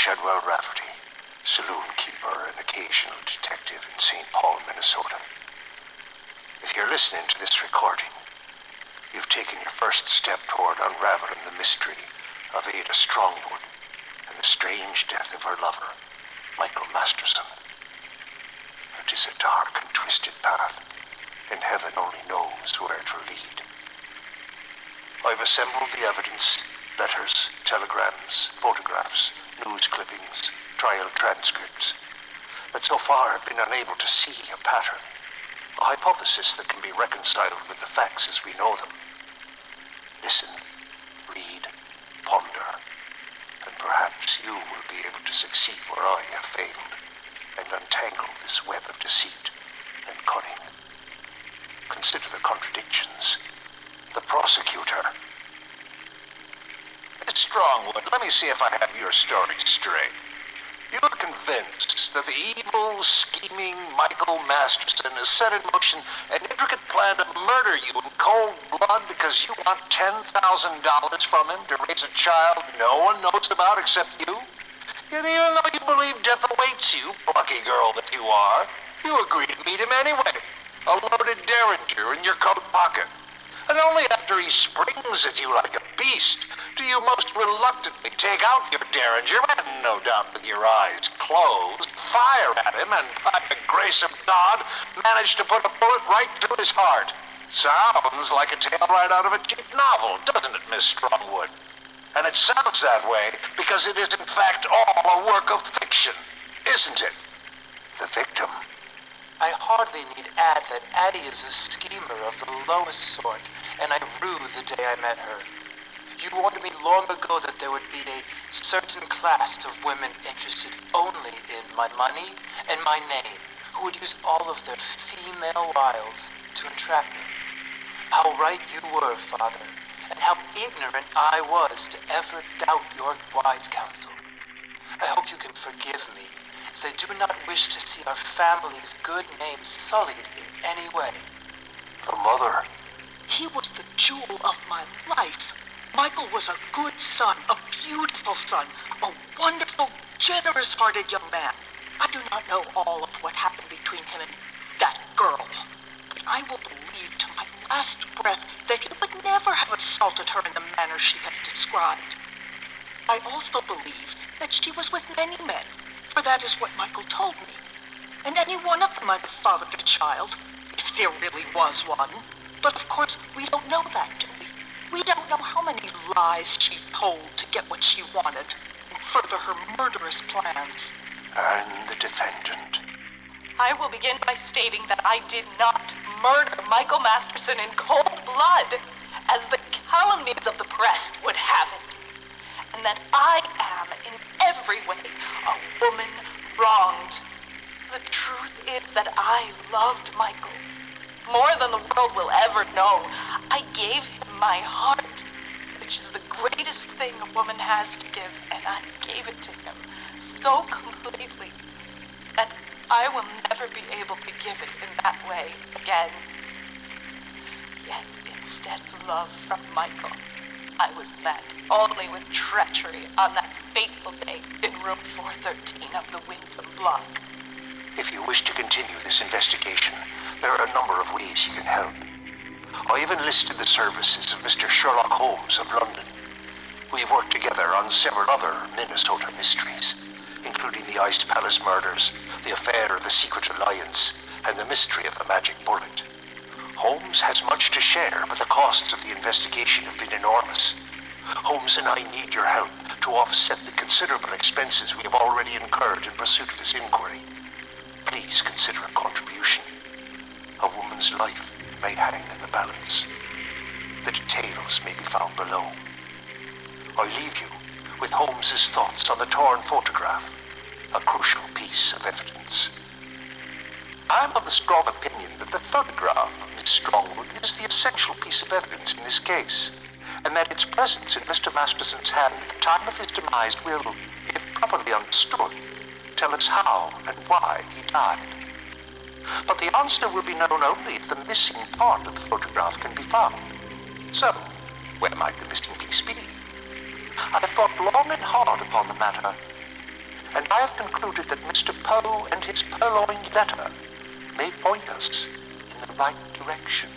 Shadwell Rafferty, saloon keeper and occasional detective in St. Paul, Minnesota. If you're listening to this recording, you've taken your first step toward unraveling the mystery of Ada Strongwood and the strange death of her lover, Michael Masterson. It is a dark and twisted path, and heaven only knows where it will lead. I've assembled the evidence, letters, telegrams, photographs, news clippings, trial transcripts, but so far have been unable to see a pattern, a hypothesis that can be reconciled with the facts as we know them. Listen, read, ponder, and perhaps you will be able to succeed where I have failed and untangle this web of deceit and cunning. Consider the contradictions. The prosecutor. Miss Strongwood, let me see if I have your story straight. You're convinced that the evil, scheming Michael Masterson has set in motion an intricate plan to murder you in cold blood because you want $10,000 from him to raise a child no one knows about except you? Yet even though you believe death awaits you, plucky girl that you are, you agree to meet him anyway. A loaded derringer in your coat pocket. And only after he springs at you like a beast do you most reluctantly take out your derringer and, no doubt with your eyes closed, fire at him and, by the grace of God, manage to put a bullet right through his heart. Sounds like a tale right out of a cheap novel, doesn't it, Miss Strongwood? And it sounds that way because it is in fact all a work of fiction, isn't it? The victim. I hardly need add that Addie is a schemer of the lowest sort, and I rue the day I met her. You warned me long ago that there would be a certain class of women interested only in my money and my name, who would use all of their female wiles to entrap me. How right you were, Father, and how ignorant I was to ever doubt your wise counsel. I hope you can forgive me, as I do not wish to see our family's good name sullied in any way. The mother. He was the jewel of my life. Michael was a good son, a beautiful son, a wonderful, generous-hearted young man. I do not know all of what happened between him and that girl, but I will believe to my last breath that he would never have assaulted her in the manner she has described. I also believe that she was with many men, for that is what Michael told me. And any one of them might have fathered a child, if there really was one. But of course, we don't know that, do we? We don't know how many lies she told to get what she wanted and further her murderous plans. And the defendant. I will begin by stating that I did not murder Michael Masterson in cold blood, as the calumnies of the press would have it, and that I am in every way a woman wronged. The truth is that I loved Michael more than the world will ever know. I gave him my heart, which is the greatest thing a woman has to give, and I gave it to him so completely that I will never be able to give it in that way again. Yet instead of love from Michael, I was met only with treachery on that fateful day in room 413 of the Wyndham block. If you wish to continue this investigation, there are a number of ways you can help. I even listed the services of Mr. Sherlock Holmes of London. We've worked together on several other Minnesota mysteries, including the Ice Palace murders, the affair of the Secret Alliance, and the mystery of the magic bullet. Holmes has much to share, but the costs of the investigation have been enormous. Holmes and I need your help to offset the considerable expenses we have already incurred in pursuit of this inquiry. Please consider a contribution. A woman's life may hang in the balance. The details may be found below. I leave you with Holmes's thoughts on the torn photograph, a crucial piece of evidence. I'm of the strong opinion that the photograph of Miss Strongwood is the essential piece of evidence in this case, and that its presence in Mr. Masterson's hand at the time of his demise will, if properly understood, tell us how and why he died. But the answer will be known only if the missing part of the photograph can be found. So, where might the missing piece be? I have thought long and hard upon the matter, and I have concluded that Mr. Poe and his purloined letter may point us in the right direction.